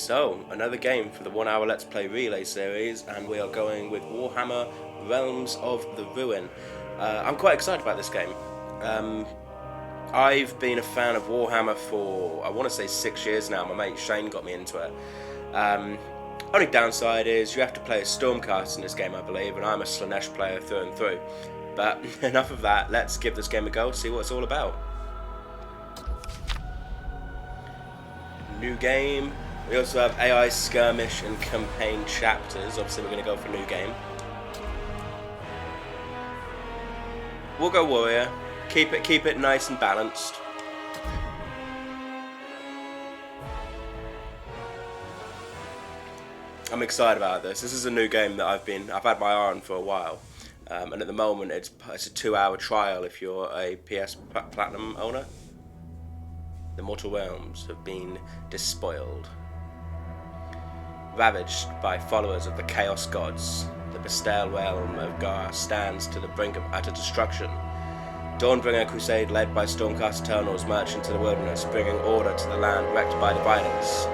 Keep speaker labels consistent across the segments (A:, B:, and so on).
A: So, another game for the 1 hour Let's Play Relay series, and we are going with Warhammer Realms of the Ruin. I'm quite excited about this game. I've been a fan of Warhammer for, I want to say 6 years now. My mate Shane got me into it. Only downside is you have to play a Stormcast in this game, I believe, and I'm a Slaanesh player through and through. But enough of that, let's give this game a go, see what it's all about. New game. We also have AI skirmish and campaign chapters. Obviously we're going to go for new game. We'll go warrior. Keep it nice and balanced. I'm excited about this. This is a new game that I've had my eye on for a while. And at the moment it's a 2-hour trial if you're a PS Platinum owner. The mortal realms have been despoiled. Ravaged by followers of the Chaos Gods, the bestial realm of Gar stands to the brink of utter destruction. Dawnbringer crusade led by Stormcast Eternals march into the wilderness, bringing order to the land wrecked by the violence.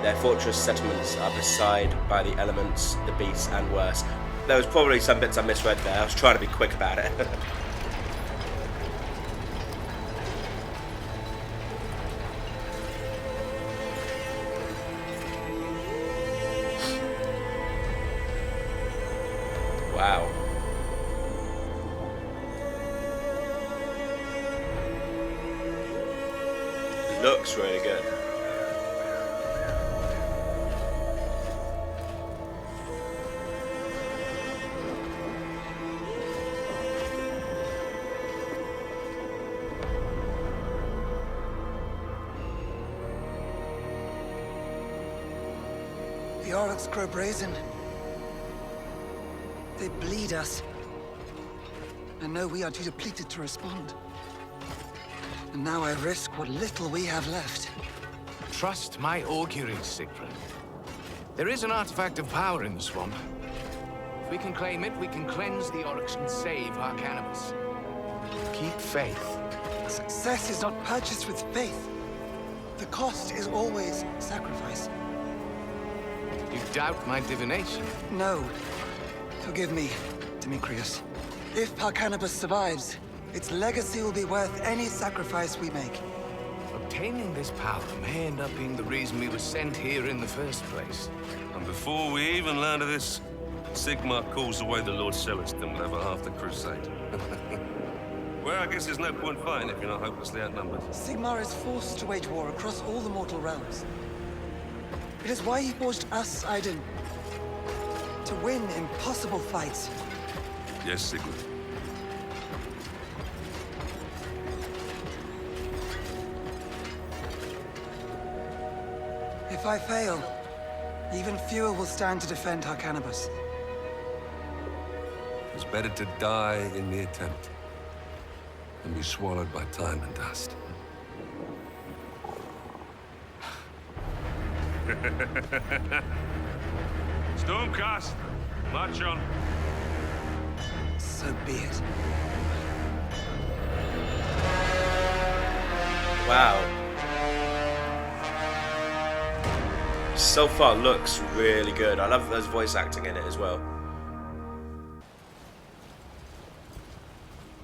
A: Their fortress settlements are beside by the elements, the beasts, and worse. There was probably some bits I misread there. I was trying to be quick about it. Wow. Looks really good.
B: The orcs grow brazen. They bleed us. I know we are too depleted to respond. And now I risk what little we have left.
C: Trust my auguries, Siegfried. There is an artifact of power in the swamp. If we can claim it, we can cleanse the orcs and save our cannibals. Keep faith.
B: Success is not purchased with faith. The cost is always sacrifice.
C: You doubt my divination?
B: No. Forgive me, Demetrius. If Parcanibus survives, its legacy will be worth any sacrifice we make.
C: Obtaining this power may end up being the reason we were sent here in the first place.
D: And before we even learn of this, Sigmar calls away the Lord Celestin will have half the crusade. Well, I guess there's no point fighting if you're not hopelessly outnumbered.
B: Sigmar is forced to wage war across all the mortal realms. It is why he forged us, Aiden. To win impossible fights.
D: Yes, Sigmar.
B: If I fail, even fewer will stand to defend Harcanibus.
D: It's better to die in the attempt than be swallowed by time and dust. Stormcast, march on.
B: So be it.
A: Wow. So far looks really good. I love there's voice acting in it as well.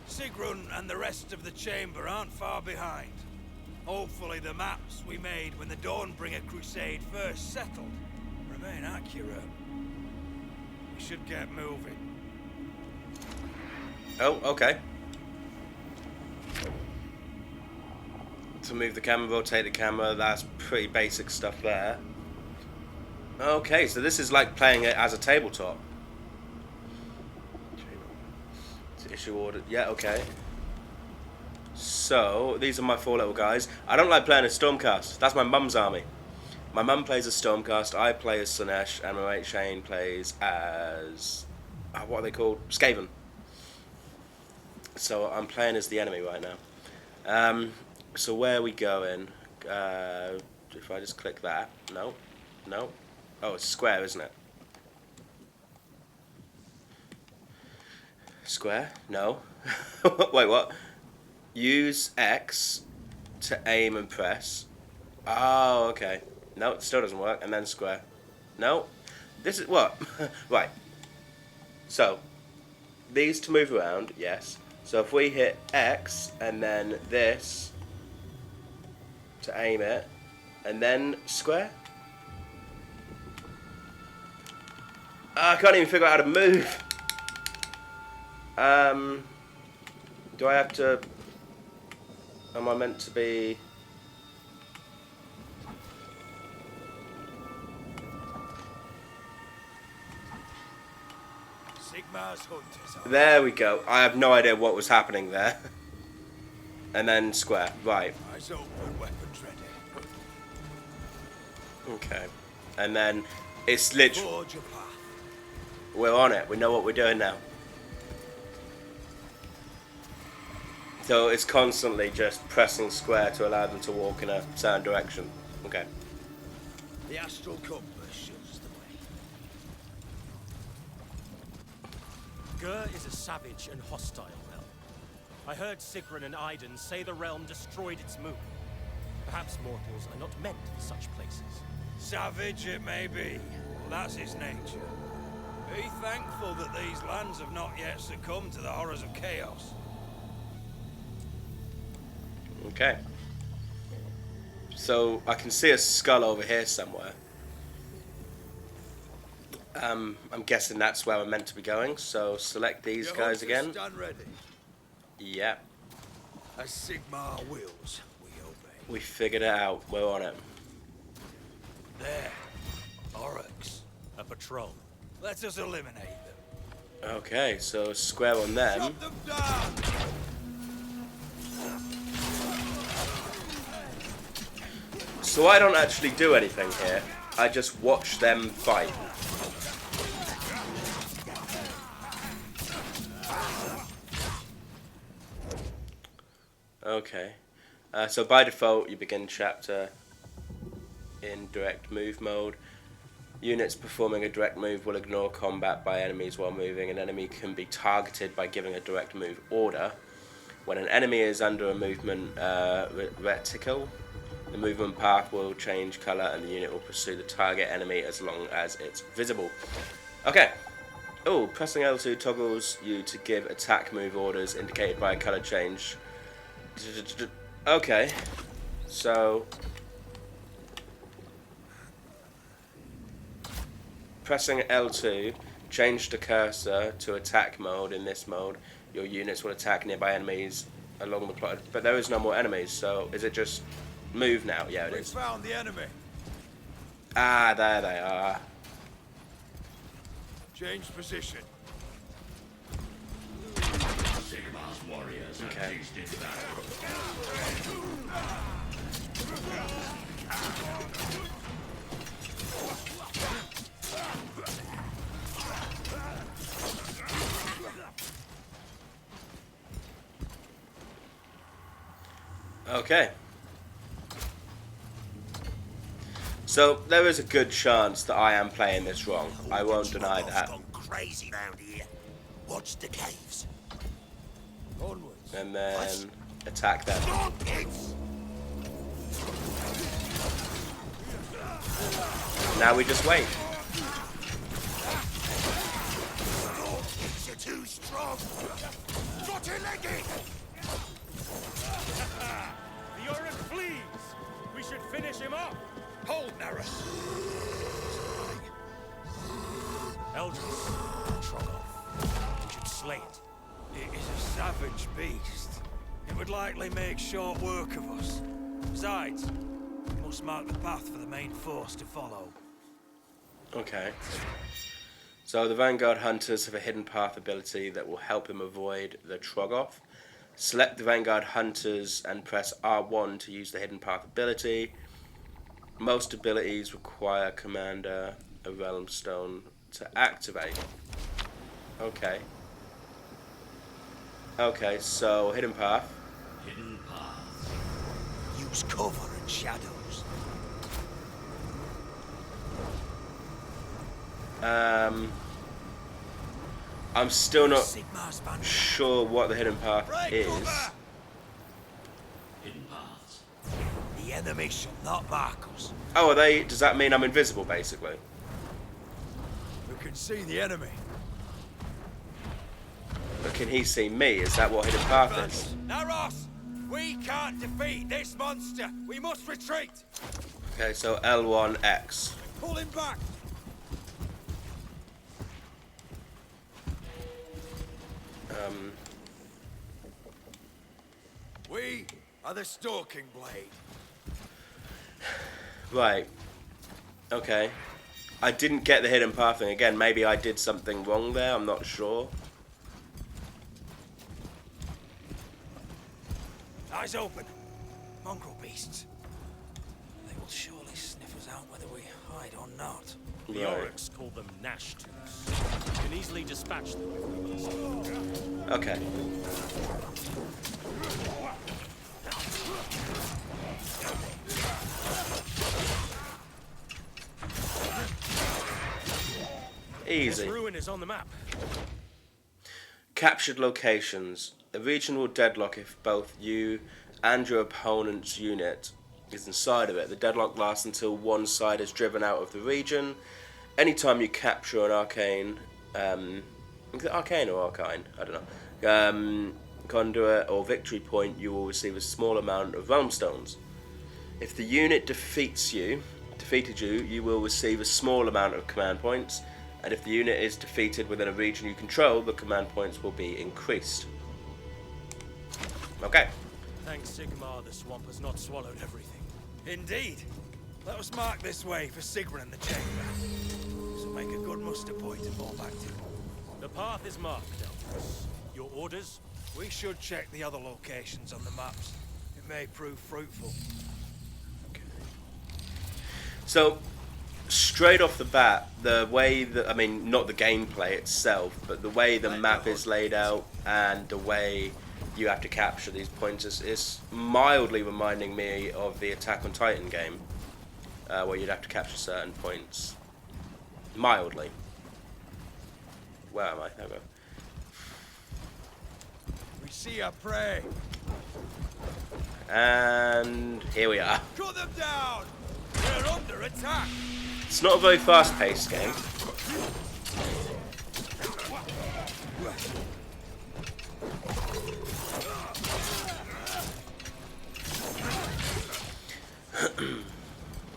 E: Sigrun and the rest of the chamber aren't far behind. Hopefully the maps we made when the Dawnbringer crusade first settled remain accurate. We should get moving.
A: Oh, okay. To move the camera, rotate the camera, that's pretty basic stuff there. Okay, so this is like playing it as a tabletop. To issue order, yeah, okay. So, these are my 4 little guys. I don't like playing a Stormcast. That's my mum's army. My mum plays a Stormcast, I play as Slaanesh, and my mate Shane plays as... what are they called? Skaven. So I'm playing as the enemy right now. So where are we going? If I just click that. No. No. Oh, it's square, isn't it? Square? No. Wait, what? Use X to aim and press. Oh, okay. No, it still doesn't work. And then square. No. This is what? Right. So, these to move around, yes. So if we hit X and then this to aim it, and then square. I can't even figure out how to move. Do I have to? Am I meant to be?
E: Sigmar's hunters are...
A: There we go. I have no idea what was happening there. And then square. Right.
E: Eyes open, weapons ready.
A: Okay. And then it's literally...
E: Forge a path.
A: We're on it. We know what we're doing now. So it's constantly just pressing square to allow them to walk in a certain direction. Okay.
E: The astral compass shows the way.
F: Gur is a savage and hostile realm. I heard Sigrun and Aiden say the realm destroyed its moon. Perhaps mortals are not meant for such places.
E: Savage it may be, but that's his nature. Be thankful that these lands have not yet succumbed to the horrors of chaos.
A: Okay. So I can see a skull over here somewhere. I'm guessing that's where we're meant to be going. So select these
E: Your
A: guys
E: hunters
A: again.
E: stand ready.
A: Yeah.
E: As Sigmar wills, we obey.
A: We figured it out. We're on it.
E: There. Oryx.
F: A patrol.
E: Let us eliminate them.
A: Okay, so square on them.
E: Chop them down!
A: So I don't actually do anything here. I just watch them fight. Okay. So by default, you begin chapter in direct move mode. Units performing a direct move will ignore combat by enemies while moving. An enemy can be targeted by giving a direct move order. When an enemy is under a movement reticle, the movement path will change colour and the unit will pursue the target enemy as long as it's visible. Okay. Oh, pressing L2 toggles you to give attack move orders indicated by a colour change. Okay. So... pressing L2, change the cursor to attack mode. In this mode, your units will attack nearby enemies along the plot. But there is no more enemies, so is it just move now? Yeah, it
E: We
A: is.
E: found the enemy.
A: Ah, there they are.
E: Change position.
A: Okay. Okay. So there is a good chance that I am playing this wrong. I won't deny that.
E: Gone crazy round here. Watch the caves. Onwards.
A: And then attack them. Now we just wait.
E: You're too strong. Got it, leggy.
F: The Oryx flees! We should finish him off!
E: Hold, Naris.
F: Eldris, Trogoth. We should slay it.
E: It is a savage beast. It would likely make short work of us. Besides, we must mark the path for the main force to follow.
A: Okay. So the Vanguard Hunters have a hidden path ability that will help him avoid the Trogoth. Select the Vanguard Hunters and press R1 to use the hidden path ability. Most abilities require Commander a Realm Stone to activate. Okay. Okay, so hidden path.
E: Hidden path. Use cover and shadows.
A: I'm still not
E: Sigmar's band.
A: sure what the hidden path
E: Break
A: is.
E: cover!
G: Hidden paths.
E: The enemy shall not mark us.
A: Oh, are they? Does that mean I'm invisible, basically?
E: We can see the enemy.
A: But can he see me? Is that what hidden path is?
E: Now, Ross, we can't defeat this monster. We must retreat.
A: Okay, so L1X.
E: Pull him back. We are the Stalking Blade.
A: Right. Okay. I didn't get the hidden path thing again. Maybe I did something wrong there. I'm not sure.
E: Eyes open. Mongrel beasts. They will surely sniff us out whether we hide or not.
F: The
A: Right.
F: Oryx call them Gnash tools. You can easily dispatch them if we must.
A: Okay.
F: This
A: Easy.
F: ruin is on the map.
A: Captured locations. A region will deadlock if both you and your opponent's unit is inside of it. The deadlock lasts until one side is driven out of the region. Anytime you capture an arcane, is it arcane or arcane? I don't know. Conduit or victory point, you will receive a small amount of realm stones. If the unit defeated you, you will receive a small amount of command points. And if the unit is defeated within a region you control, the command points will be increased. Okay.
F: Thanks, Sigmar, the swamp has not swallowed everything.
E: Indeed. Let us mark this way for Sigrun and the chamber. This will make a good muster point to fall back to.
F: The path is marked, Elvis. Your orders?
E: We should check the other locations on the maps. It may prove fruitful.
A: So, straight off the bat, the way that, I mean, not the gameplay itself, but the way the map is laid out and the way you have to capture these points is mildly reminding me of the Attack on Titan game, where you'd have to capture certain points. Mildly. Where am I? There we go.
E: We see our prey.
A: And here we are.
E: Cut them down! We're under attack!
A: It's not a very fast-paced game.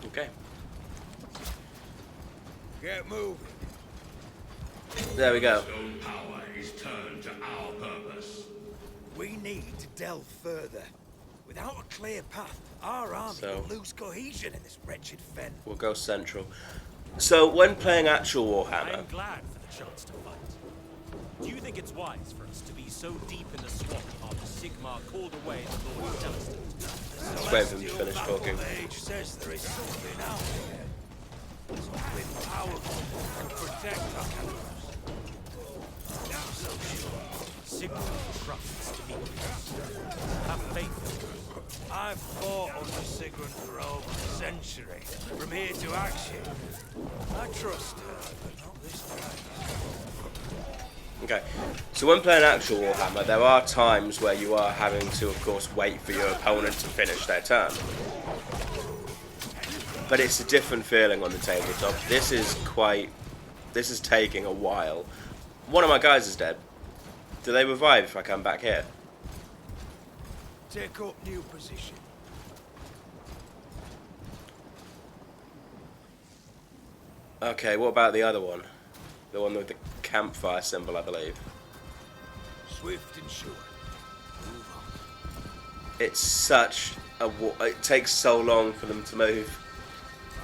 A: Okay.
E: Get moving.
A: There we go.
G: Stone power is turned to our purpose.
E: We need to delve further. Without a clear path, our army will lose cohesion in this wretched fen.
A: We'll go central. So, when playing actual
F: I
A: Warhammer,
F: am glad for the chance to fight. Do you think it's wise for us to be so deep in the swamp after Sigmar called away the Lord of Celestin?
A: let's wait for him to finish talking.
E: Age says there is something out there. Something powerful to protect our cannibals. I'm not so sure.
F: Sigmar trusts Demetrius. Have faith in him.
E: I've fought under Sigrun for over a century, from here to Action. I trust her, but not this time.
A: Okay, so when playing actual Warhammer, there are times where you are having to, of course, wait for your opponent to finish their turn. But it's a different feeling on the tabletop. This is taking a while. One of my guys is dead. Do they revive if I come back here?
E: Take up new position.
A: Okay, what about the other one? The one with the campfire symbol, I believe.
E: Swift and sure. Move on.
A: It's such a it takes so long for them to move.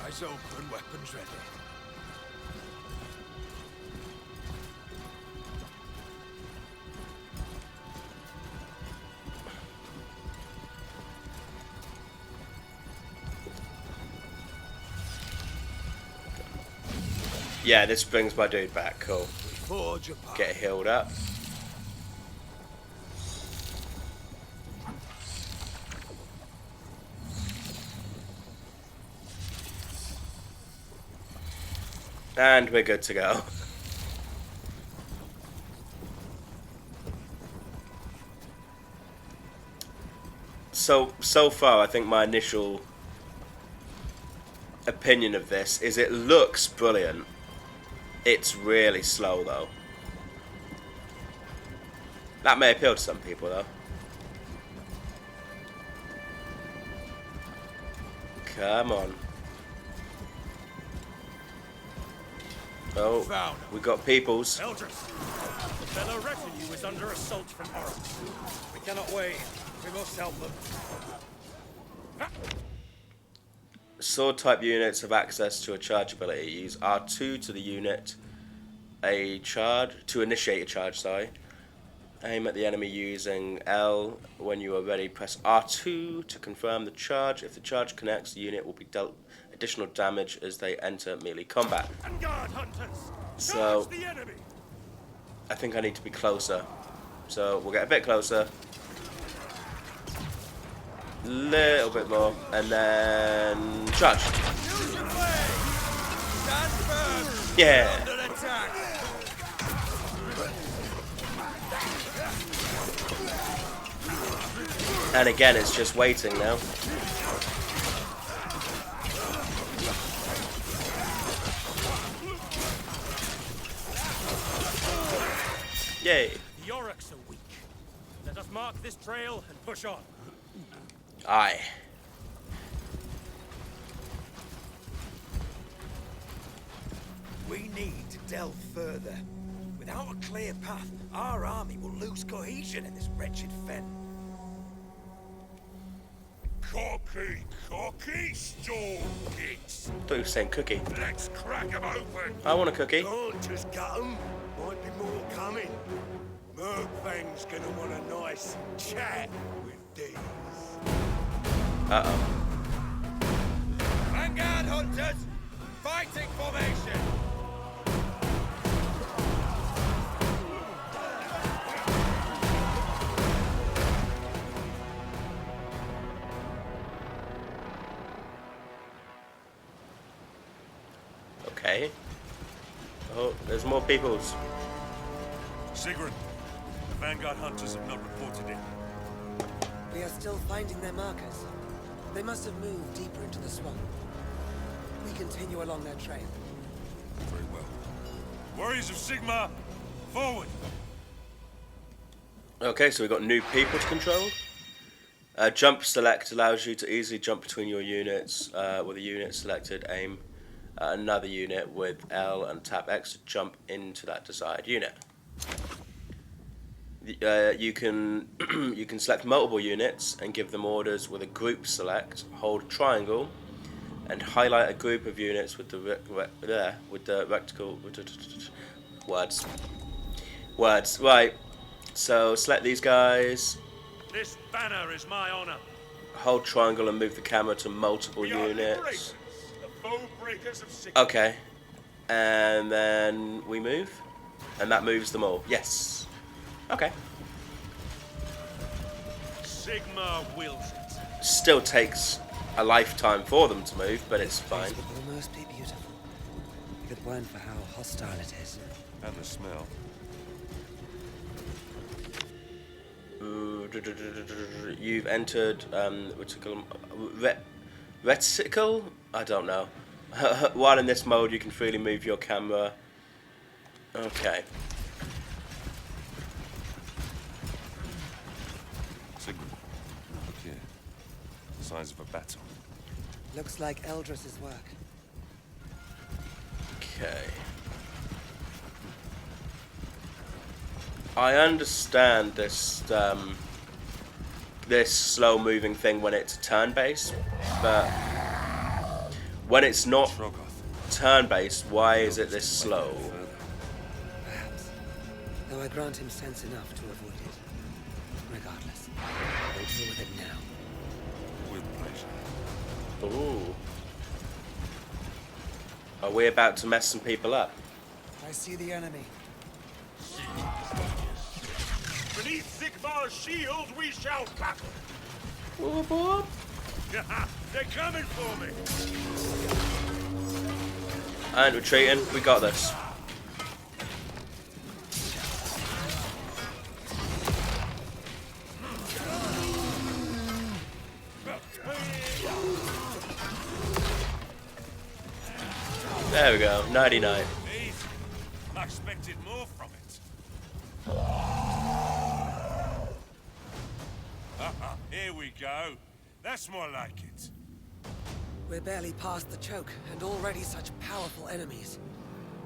E: Eyes open, weapons ready.
A: Yeah, this brings my dude back. Cool.
E: Forge apart.
A: Get healed up. And we're good to go. So far, I think my initial opinion of this is it looks brilliant. It's really slow though. That may appeal to some people though. Come on. Oh, we got peoples.
F: Eldris, the fellow retinue is under assault from Oryx.
E: We cannot wait. We must help them.
A: Sword type units have access to a charge ability. Use R2 to the unit. To initiate a charge, sorry. Aim at the enemy using L. When you are ready, press R2 to confirm the charge. If the charge connects, the unit will be dealt additional damage as they enter melee combat.
F: Vanguard hunters!
A: So,
F: Charge the enemy!
A: I think I need to be closer. So, we'll get a bit closer. Little bit more. And then... charge!
E: Use your blade! Stand firm!
A: Yeah!
E: Under attack!
A: And again, it's just waiting now. Yay!
F: The Oryx are weak. Let us mark this trail and push on.
A: Aye.
E: We need to delve further. Without a clear path, our army will lose cohesion in this wretched fen.
G: Cocky, stall kids.
A: I thought you were saying cookie.
G: Let's crack 'em open.
A: I want a cookie.
G: Just got 'em. Might be more coming. Murkfang's gonna want a nice chat with these.
A: Uh-oh.
E: Vanguard hunters! Fighting formation!
A: Okay. Oh, there's more peoples.
H: Sigrun, the Vanguard hunters have not reported in.
B: We are still finding their markers. They must have moved deeper into the swamp. We continue along their trail.
H: Very well. Warriors of Sigmar, forward!
A: Okay, so we've got new people to control. Jump select allows you to easily jump between your units. With a unit selected, aim at another unit with L and tap X to jump into that desired unit. You can you can select multiple units and give them orders with a group select. Hold triangle and highlight a group of units with the rectangle words. Right. So select these guys.
H: This banner is my honor.
A: Hold triangle and move the camera to multiple units.
H: The foe breakers of Sigmar.
A: Okay. And then we move. And that moves them all. Yes. Okay.
H: Sigmar wills it.
A: Still takes a lifetime for them to move, but it's fine.
B: This would almost be beautiful, if it weren't for how hostile it is.
H: And the smell.
A: You've entered reticle? I don't know. While in this mode, you can freely move your camera. Okay.
H: Sigrun, look here. Signs of a battle.
B: Looks like Eldris's work.
A: Okay. I understand this this slow-moving thing when it's turn-based, but when it's not turn-based, why is it this slow?
B: Perhaps. Though I grant him sense enough to avoid it. Regardless, we'll deal with it now.
H: With pleasure.
A: Ooh. Are we about to mess some people up?
B: I see the enemy.
H: Beneath Sigmar's shield we shall battle.
A: Whoop, whoop.
H: They're coming for me.
A: And retreating. We got this. There we go, 99.
H: Easy. I expected more from it. Here we go. That's more like it.
B: We're barely past the choke, and already such powerful enemies.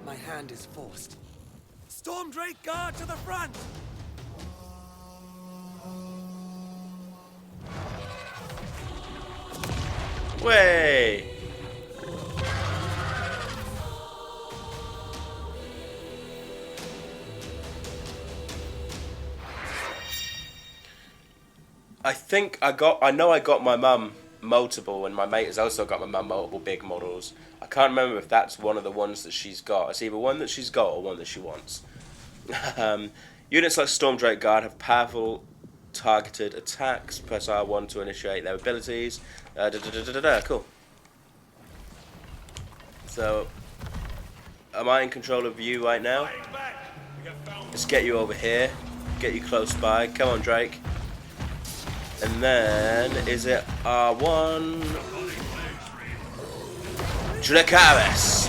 B: My hand is forced. Storm Drake Guard to the front!
A: Way! I know I got my mum multiple, and my mate has also got my mum multiple big models. I can't remember if that's one of the ones that she's got. It's either one that she's got or one that she wants. Units like Storm Drake Guard have powerful targeted attacks. Press R1 to initiate their abilities. Cool. So, am I in control of you right now? Let's get you over here. Get you close by. Come on, Drake. And then, is it R1? Dracaris!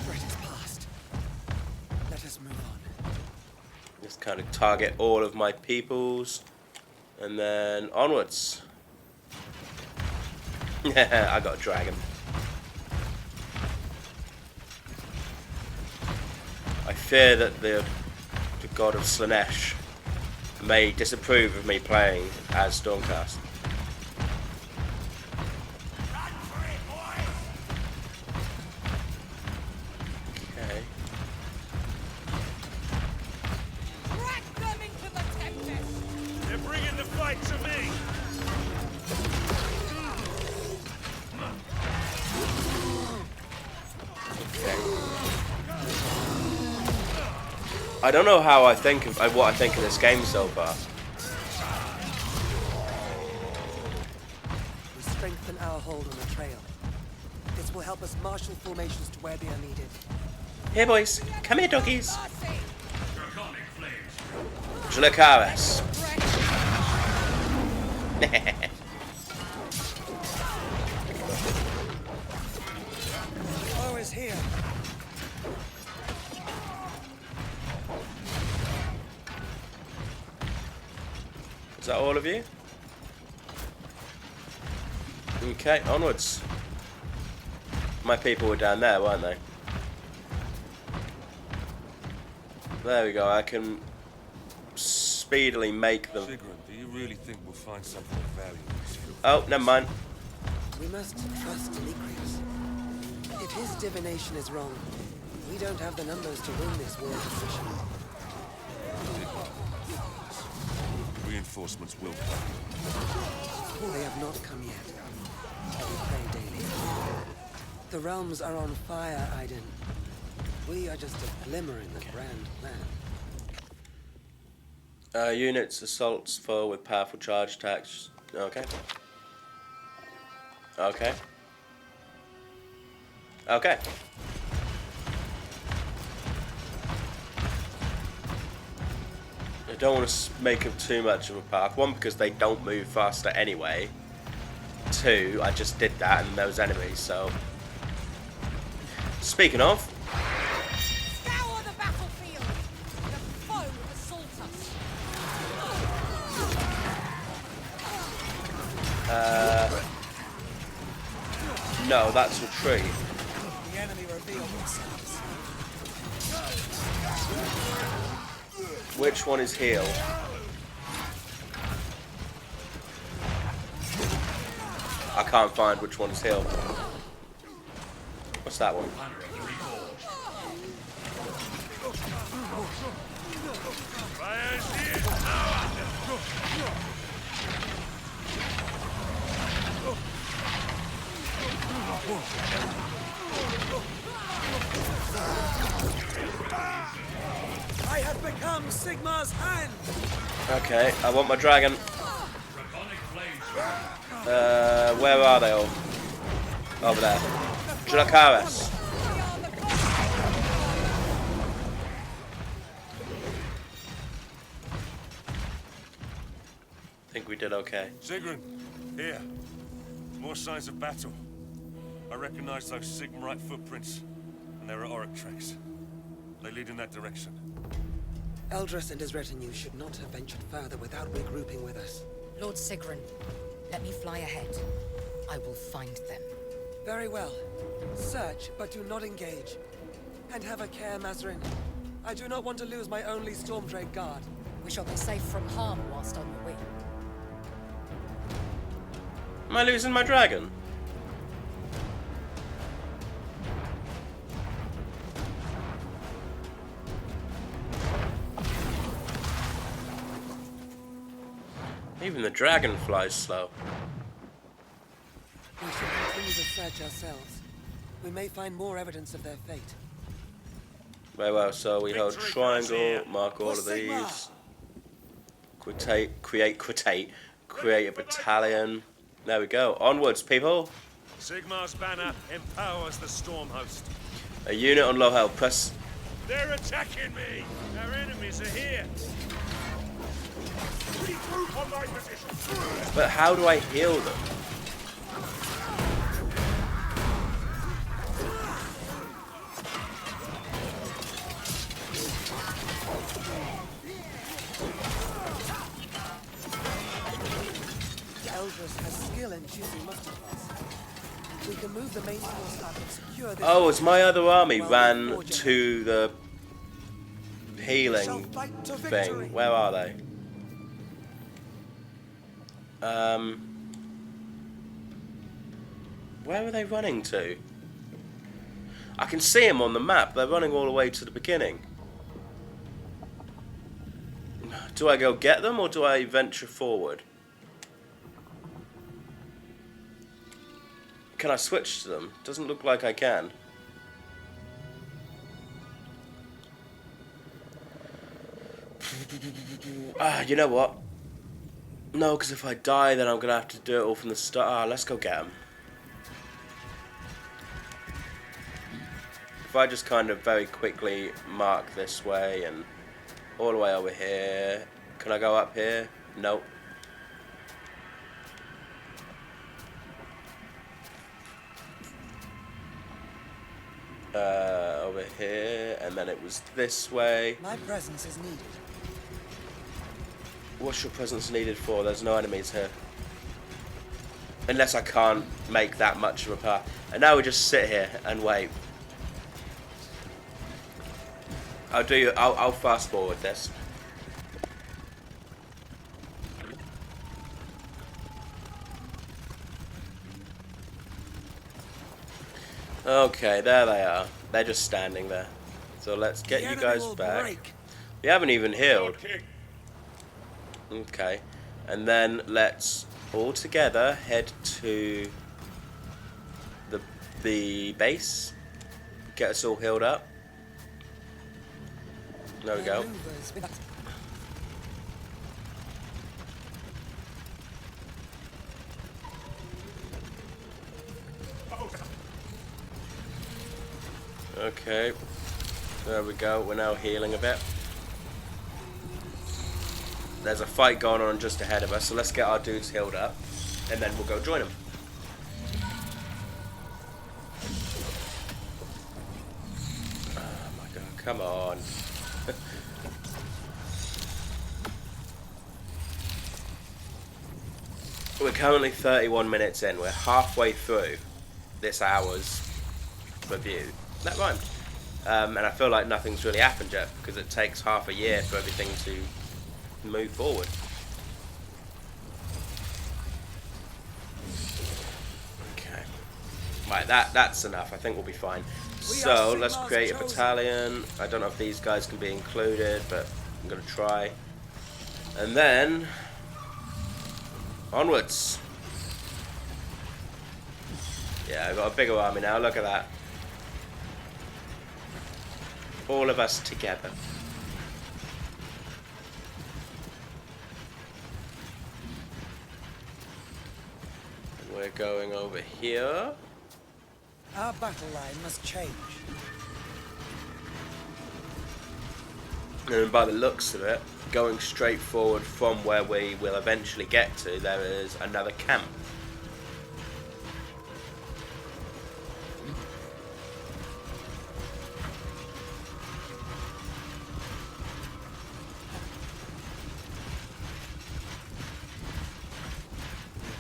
B: Threat is past. Let us move on.
A: Just kind of target all of my peoples. And then onwards. I got a dragon. I fear that the god of Slanesh may disapprove of me playing as Stormcast. Okay.
I: Drag them into the tempest!
H: They're bringing the fight to me.
A: I don't know how I think of what I think of this game so far.
B: We strengthen our hold on the trail. This will help us marshal formations to where they are needed.
A: Here, boys. Come here, doggies. Dracaris.
B: Foe is here.
A: Is that all of you? Okay, onwards. My people were down there, weren't they? There we go, I can speedily make them.
H: Sigrun, do you really think we'll find something of value in this field?
A: Oh, never mind.
B: We must trust Demetrius. If his divination is wrong, we don't have the numbers to win this war position.
H: Reinforcements will come.
B: They have not come yet. We pray daily. The realms are on fire, Aiden. We are just a glimmer in the grand plan.
A: Units assaults foe with powerful charge attacks. Okay. Okay. Okay. I don't want to make them too much of a path. One, because they don't move faster anyway. Two, I just did that and those enemies, so. Speaking of.
I: Scour the battlefield! The foe assault us!
A: No, that's retreat.
B: The enemy reveal themselves.
A: Which one is heal? I can't find which one is heal. What's that one?
B: I have become Sigmar's hand!
A: Okay, I want my dragon. Where are they all? Over there. Dracaris. we did okay.
H: Sigrun, here. More signs of battle. I recognize those Sigmarite footprints, and there are Auric tracks. They lead in that direction.
B: Eldris and his retinue should not have ventured further without regrouping with us.
J: Lord Sigrun, let me fly ahead. I will find them.
B: Very well. Search, but do not engage. And have a care, Mazarin. I do not want to lose my only Stormdrake guard.
J: We shall be safe from harm whilst on the wing.
A: Am I losing my dragon? Even the dragon flies slow.
B: We should continue the search ourselves. We may find more evidence of their fate.
A: Very well, so we hold
H: Victory
A: triangle,
H: for us here.
A: mark all of
B: Sigma.
A: these. Create a battalion. There we go. Onwards, people.
H: Sigmar's banner empowers the storm host.
A: A unit on low health. Press.
H: They're attacking me! Our enemies are here! Regroup on my position!
A: But how do I heal them?
B: Eldris has skill in choosing muster class. We can move the main force up and secure this.
A: Oh, it's my other army
B: Well,
A: ran
B: fortunate.
A: to the
B: We shall
A: healing
B: fight to victory.
A: thing. Where are they? Where are they running to? I can see them on the map. They're running all the way to the beginning. Do I go get them or do I venture forward? Can I switch to them? Doesn't look like I can. You know what? No, because if I die, then I'm going to have to do it all from the start. Let's go get them. If I just kind of very quickly mark this way and all the way over here. Can I go up here? Nope. Over here, and then it was this way.
B: My presence is needed.
A: What's your presence needed for? There's no enemies here. Unless I can't make that much of a path. And now we just sit here and wait. I'll fast forward this. Okay, there they are. They're just standing there. So let's get
B: The
A: you
B: enemy
A: guys
B: will
A: back.
B: break.
A: We haven't even healed.
H: Okay.
A: Okay. And then let's all together head to the base. Get us all healed up. There we go.
B: Maneuvers with-
A: Okay. There we go. We're now healing a bit. There's a fight going on just ahead of us, so let's get our dudes healed up, and then we'll go join them. Oh my god, come on. We're currently 31 minutes in. We're halfway through this hour's review. That rhymed. And I feel like nothing's really happened yet, because it takes half a year for everything to move forward. Okay. Right, that's enough. I think we'll be fine. So let's create a battalion. I don't know if these guys can be included, but I'm going to try. And then onwards. Yeah, I've got a bigger army now. Look at that. All of us together. We're going over here.
B: Our battle line must change.
A: And by the looks of it, going straight forward from where we will eventually get to, there is another camp.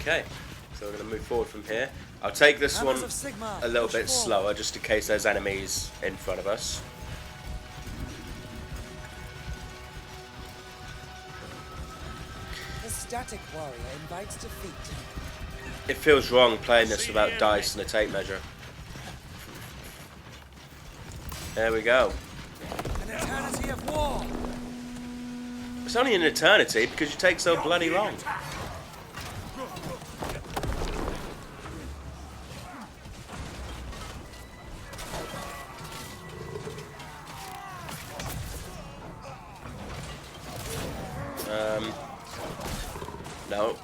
A: Okay, so we're going to move forward from here. I'll take this one a little bit slower, just in case there's enemies in front of us.
B: The static warrior invites defeat.
A: It feels wrong playing this without dice and a tape measure. There we go.
B: An eternity of war.
A: It's only an eternity because you take so bloody long. No.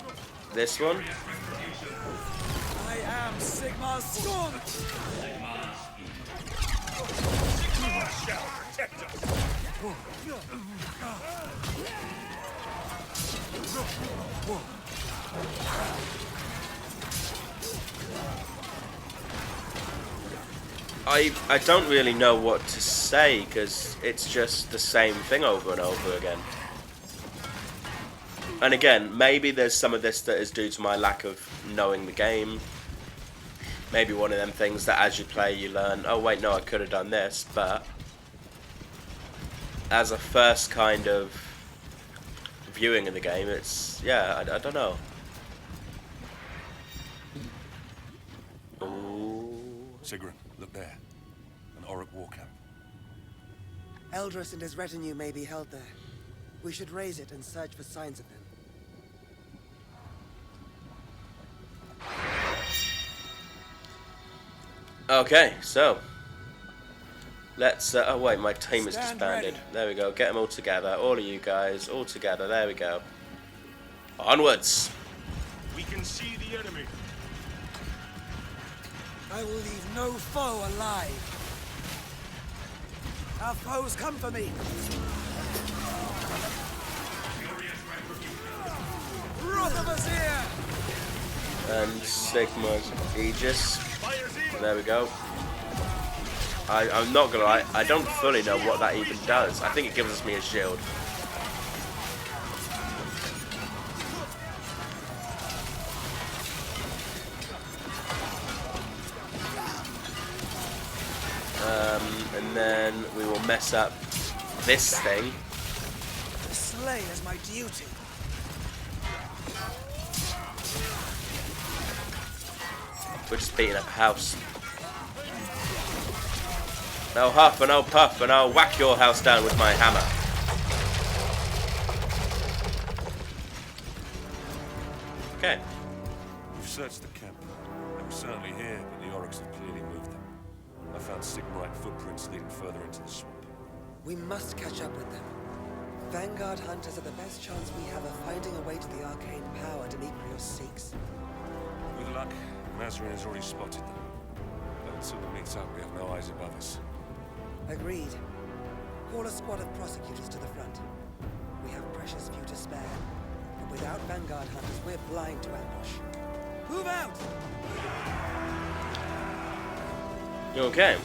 A: This one?
B: I am Sigmar's Storm!
A: I don't really know what to say because it's just the same thing over and over again. And again, maybe there's some of this that is due to my lack of knowing the game. Maybe one of them things that as you play you learn, oh wait, no, I could have done this, but as a first kind of viewing of the game, it's, yeah, I don't know. Ooh.
H: Sigrun, look there. An Auric war camp.
B: Eldris and his retinue may be held there. We should raise it and search for signs of them.
A: Okay, so let's. Oh wait, my team is disbanded. There we go. Get them all together. All of you guys, all together. There we go. Onwards.
H: We can see the enemy.
B: I will leave no foe alive. Our foes come for me. Wrath of us here.
A: And Sigma's Aegis. There we go. I'm not gonna lie, I don't fully know what that even does. I think it gives me a shield. And then we will mess up this thing.
B: To slay is my duty.
A: We're just beating up a house. No huff and no puff, and I'll whack your house down with my hammer. Okay.
H: We've searched the camp. They were certainly here, but the Oryx have clearly moved them. I found Sigmarite footprints leading further into the swamp.
B: We must catch up with them. Vanguard hunters are the best chance we have of finding a way to the arcane power Demetrius seeks.
H: With luck, Mazarin has already spotted them. But until it meets up, we have no eyes above us.
B: Agreed. Call a squad of prosecutors to the front. We have precious few to spare. But without Vanguard hunters, we're blind to ambush. Move out!
A: Okay.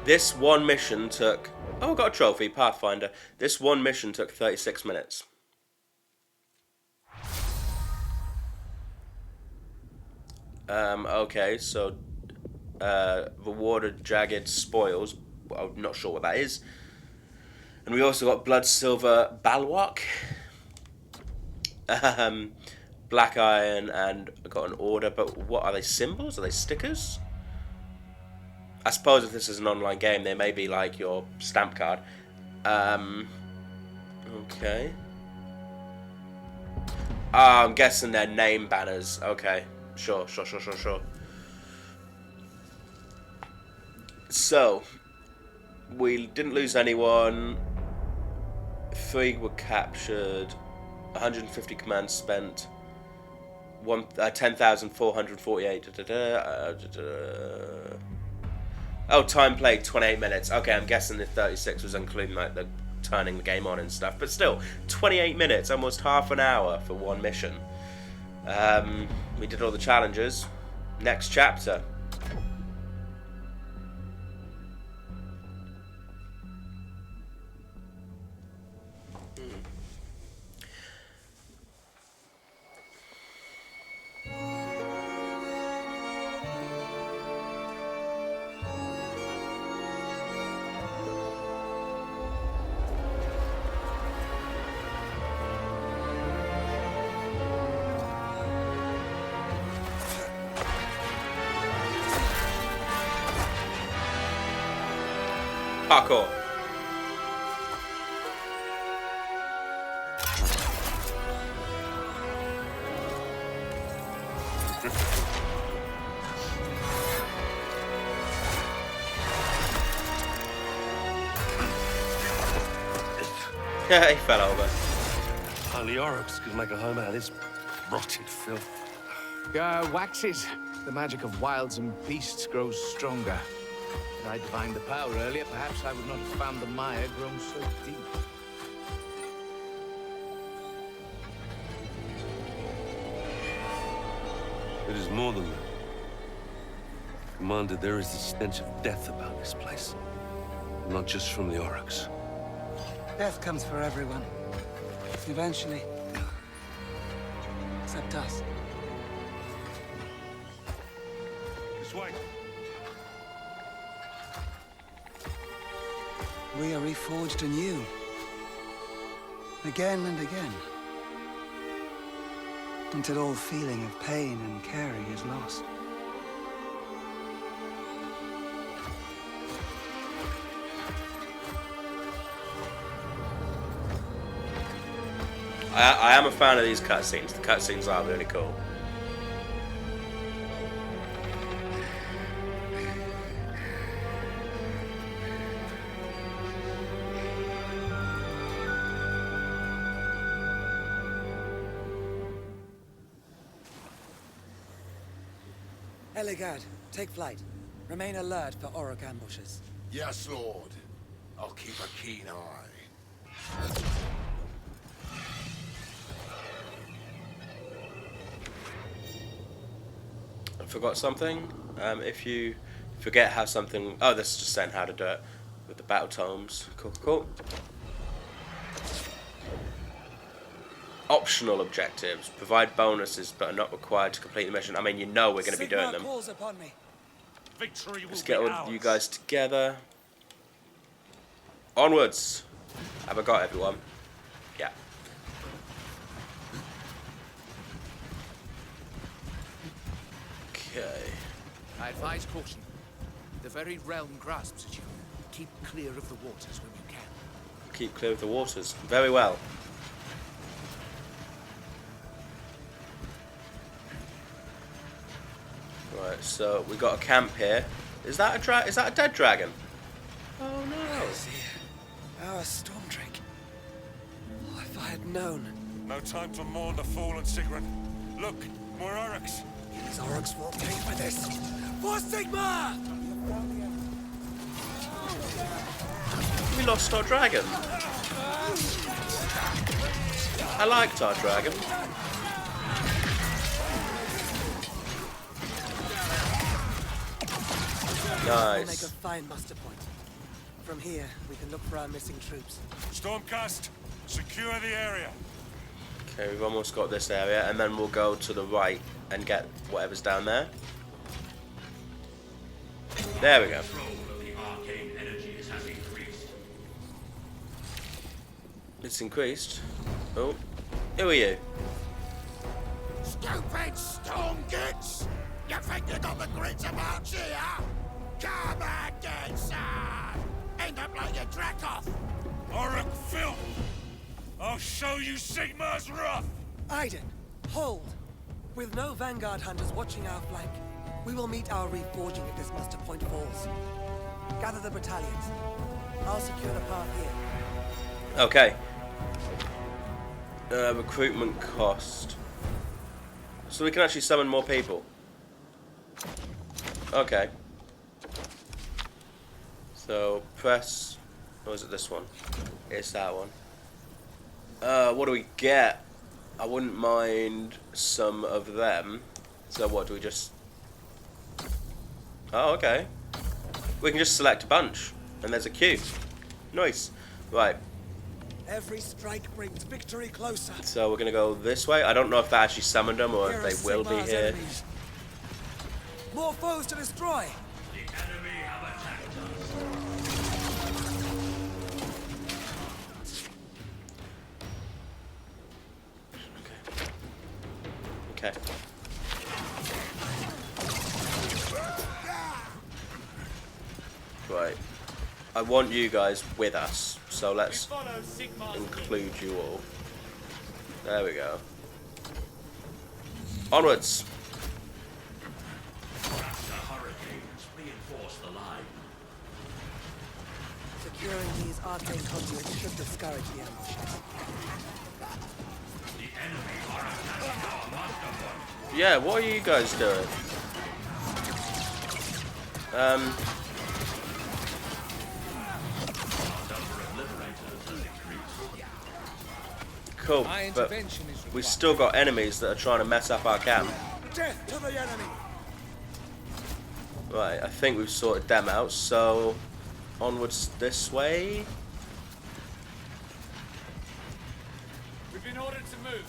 A: This one mission took... Oh, I got a trophy, Pathfinder. This one mission took 36 minutes. Okay, so... rewarded jagged spoils. I'm not sure what that is. And we also got Blood Silver Balwak. Black Iron, and I got an order, but what are they, symbols? Are they stickers? I suppose if this is an online game, they may be like your stamp card. Okay. I'm guessing they're name banners. Okay, sure. So, we didn't lose anyone. 3 were captured. 150 commands spent. 10,448. Oh, time played 28 minutes. Okay, I'm guessing the 36 was including like the turning the game on and stuff. But still, 28 minutes, almost half an hour for one mission. We did all the challenges. Next chapter. Parkour. Yeah, he fell over.
D: Only Oryx could make a home out of this rotted filth.
C: Waxes. The magic of wilds and beasts grows stronger. Had I divined the power earlier, perhaps I would not have found the mire grown so deep.
D: It is more than that. Commander, there is the stench of death about this place. Not just from the Oryx.
B: Death comes for everyone. Eventually. Except us.
H: This way.
B: We are reforged anew. Again and again. Until all feeling of pain and caring is lost.
A: I am a fan of these cutscenes. The cutscenes are really cool.
B: Eligad, take flight. Remain alert for Orc ambushes.
G: Yes, Lord. I'll keep a keen eye.
A: I forgot something. If you forget how something... Oh, this is just saying how to do it with the battle tomes. Cool, cool. Optional objectives. Provide bonuses but are not required to complete the mission. I mean, you know we're going to be doing them.
B: Calls upon me.
E: Victory will
A: Let's get
E: be
A: all
E: ours.
A: you guys together. Onwards. Have I got everyone? Yeah. Okay.
C: I advise caution. The very realm grasps at you. Keep clear of the waters when you can.
A: Keep clear of the waters. Very well. Right, so we got a camp here. Is that a dead dragon? Oh no.
B: Our storm drake. Oh, if I had known.
H: No time to mourn the fallen Sigrun. Look, more Oryx.
B: These orcs won't pay for this. For Sigma!
A: We lost our dragon. I liked our dragon.
B: We'll make a
A: Nice.
B: fine muster point. From here, we can look for our missing troops.
H: Stormcast, secure the area.
A: Okay, we've almost got this area, and then we'll go to the right and get whatever's down there. There we go. It's increased. Oh, who are you?
G: Stupid storm gits! You think you got the grits about here? Come and get some! End up like your track off!
H: Oryx filth! I'll show you Sigmar's wrath!
B: Aiden, hold! With no Vanguard hunters watching our flank, we will meet our reforging if this muster point falls. Gather the battalions. I'll secure the path here.
A: Okay. Recruitment cost. So we can actually summon more people. Okay. So press, or is it this one? It's that one. What do we get? I wouldn't mind some of them. So what do we just... Oh, okay. We can just select a bunch, and there's a queue. Nice. Right.
B: Every strike brings victory closer.
A: So we're gonna go this way. I don't know if that actually summoned them or
B: Here
A: if
B: are
A: they will be
B: Sigmar's
A: here.
B: enemies. More foes to destroy.
A: Okay. Right. I want you guys with us, so let's include you all. There we go. Onwards.
B: Securing these arcane conduits should discourage the ambushes.
A: Yeah, what are you guys doing? Cool, but we've still got enemies that are trying to mess up our camp.
B: Death to the enemy!
A: Right, I think we've sorted them out, so onwards this way.
E: We've been ordered to move.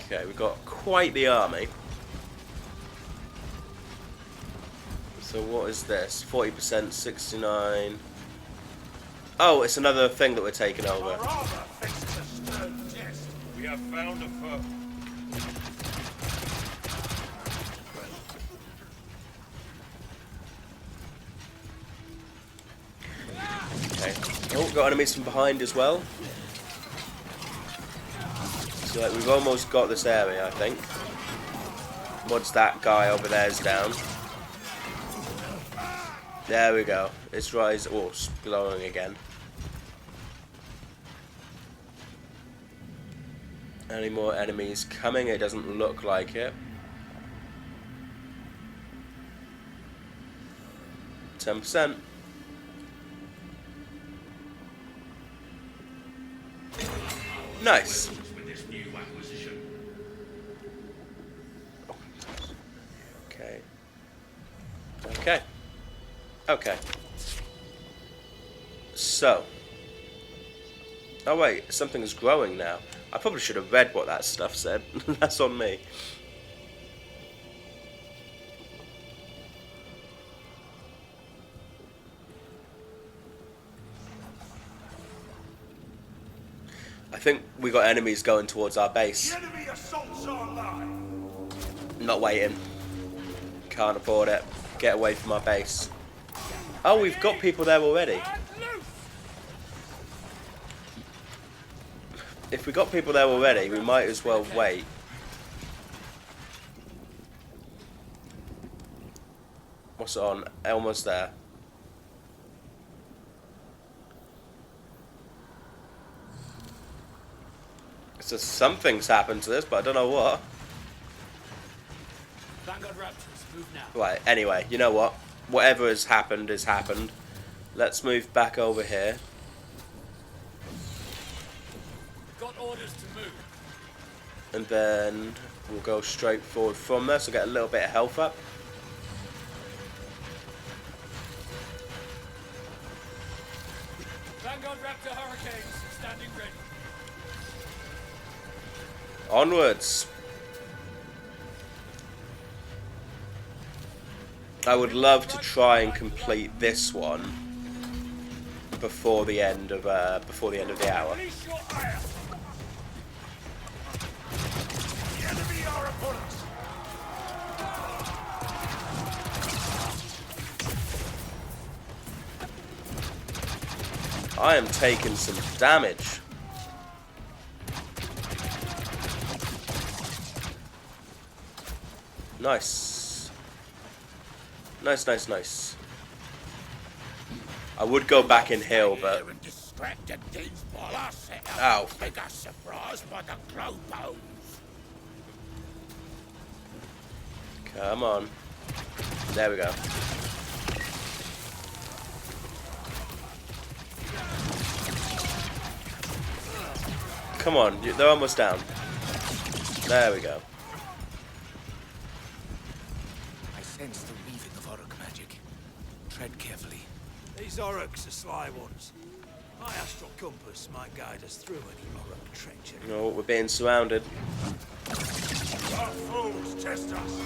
A: Okay, we've got quite the army. So what is this? 40%, 69. Oh, it's another thing that we're taking over.
H: We have found a foe.
A: Okay. Oh, got enemies from behind as well. So like, we've almost got this area, I think. Once that guy over there's down. There we go. It's rise. Oh, it's glowing again. Any more enemies coming? It doesn't look like it. 10%. Nice. Okay. Okay. Okay. So. Oh wait, something is growing now. I probably should have read what that stuff said. That's on me. I think we got enemies going towards our base.
G: The enemy assaults our line.
A: Not waiting. Can't afford it. Get away from our base. Oh, we've got people there already. If we got people there already, we might as well wait. What's it on? Almost there. So something's happened to this, but I don't know what.
E: Vanguard Raptors, move now.
A: Right, anyway, you know what? Whatever has happened has happened. Let's move back over here.
E: Got orders to move.
A: And then we'll go straight forward from there, so get a little bit of health up.
E: Vanguard Raptor Hurricanes, standing ready.
A: Onwards. I would love to try and complete this one before the end of the hour.
G: Release your ire. The enemy are upon us.
A: I am taking some damage. Nice. Nice, nice, nice. I would go back in hill, but...
G: And distracted these while I set up.
A: Ow.
G: They got surprised by the glow bones.
A: Come on. There we go. Come on, they're almost down. There we go.
C: I sense the weaving of Orc magic. Tread carefully.
E: These Orcs are sly ones. My astral compass might guide us through any Orc treachery.
A: No, we're being surrounded.
H: Our foes test us.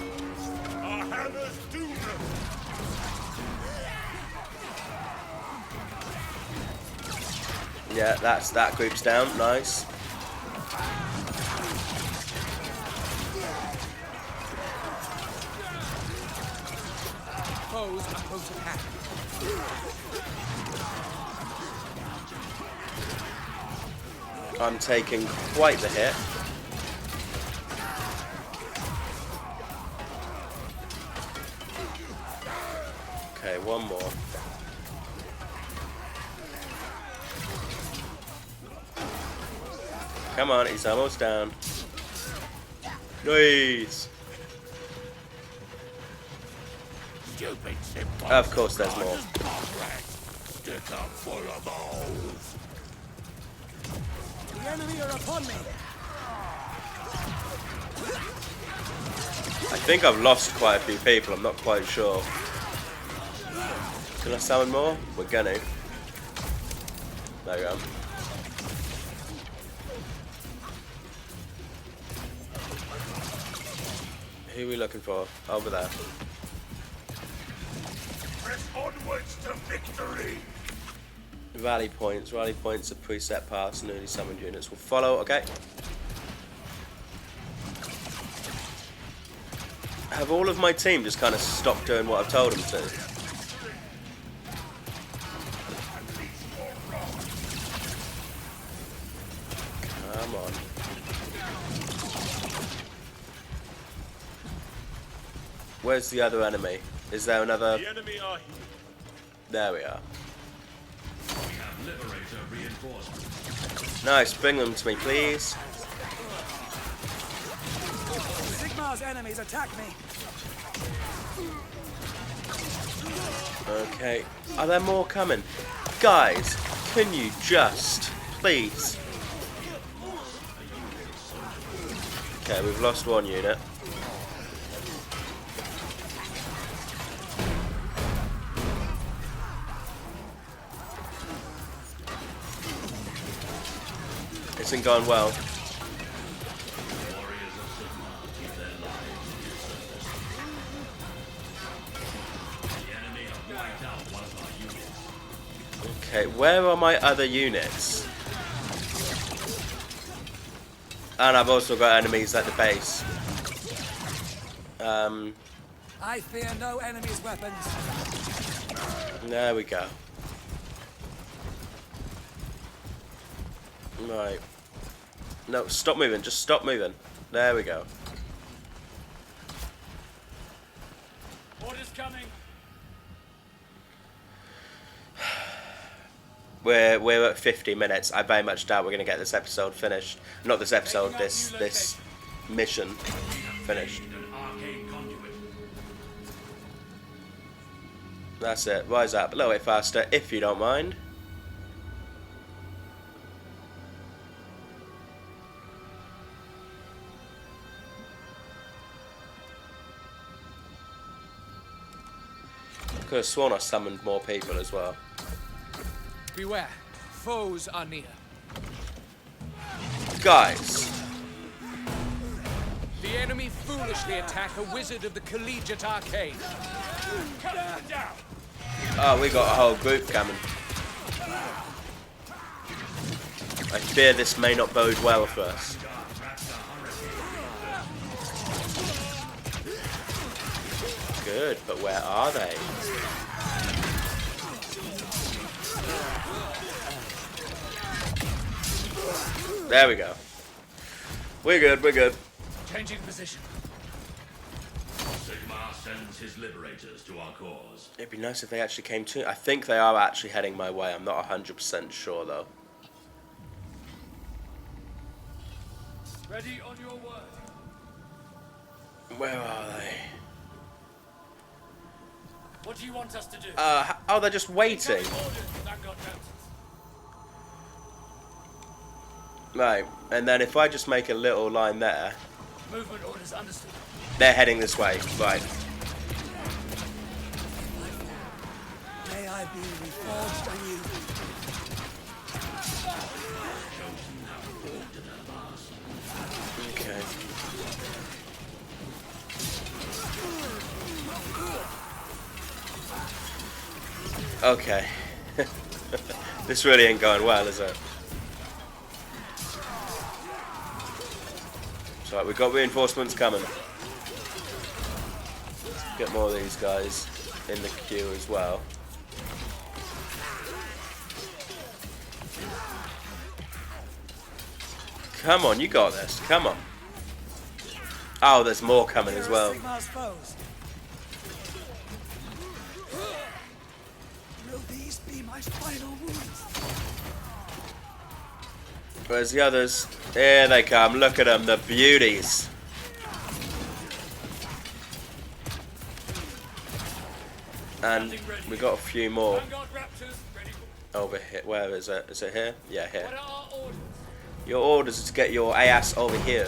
H: Our hammers doom them.
A: Yeah, that group's down. Nice.
C: Foes are close at hand.
A: I'm taking quite the hit. Okay, one more. Come on, he's almost down. Nice. Of course, there's more.
G: Stick up full of holes.
B: The enemy are upon me.
A: I think I've lost quite a few people. I'm not quite sure. Can I summon more? We're gonna. There we go. Who are we looking for? Over there.
G: Press onwards to victory.
A: Rally points. Rally points are preset paths. Newly summoned units will follow. Okay. Have all of my team just kind of stopped doing what I've told them to? Come on. Where's the other enemy? Is there another?
H: The enemy are here.
A: There we are.
K: We have Liberator reinforcements.
A: Nice, bring them to me, please.
B: Sigmar's enemies attack me.
A: Okay. Are there more coming? Guys, can you just, please? Okay, we've lost one unit. Isn't going well. Okay, where are my other units? And I've also got enemies at the base.
B: I fear no enemy's weapons.
A: There we go. Right. No, stop moving. Just stop moving. There we go.
F: Orders coming.
A: We're at 50 minutes. I very much doubt we're going to get this episode finished. Not this episode. This mission finished. That's it. Rise up a little bit faster, if you don't mind. Could have sworn I summoned more people as well.
C: Beware, foes are near.
A: Guys.
C: The enemy foolishly attack a wizard of the Collegiate Arcane. Cut them down.
A: Oh, we got a whole group coming. I fear this may not bode well for us. Good, but where are they? There we go. We're good, we're good.
C: Changing position.
K: Sigmar sends his liberators to our cause.
A: It'd be nice if they actually came to. I think they are actually heading my way. I'm not 100% sure though.
F: Ready on your word.
A: Where are they?
L: What do you want us to do?
A: Oh, they're just waiting.
L: Orders, Vanguard captains.
A: Right, and then if I just make a little line there,
L: Movement orders understood.
A: they're heading this way. Right.
B: May I be reforged anew.
A: Okay. Okay. This really ain't going well, is it? So we've got reinforcements coming. Get more of these guys in the queue as well. Come on, you got this. Come on. Oh, there's more coming as well.
B: Sigmar's foes. Will these be my final wounds?
A: Where's the others? Here they come. Look at them, the beauties. And we got a few more over here. Where is it? Is it here? Yeah, here.
L: What are our orders?
A: Your orders are to get your ass over here.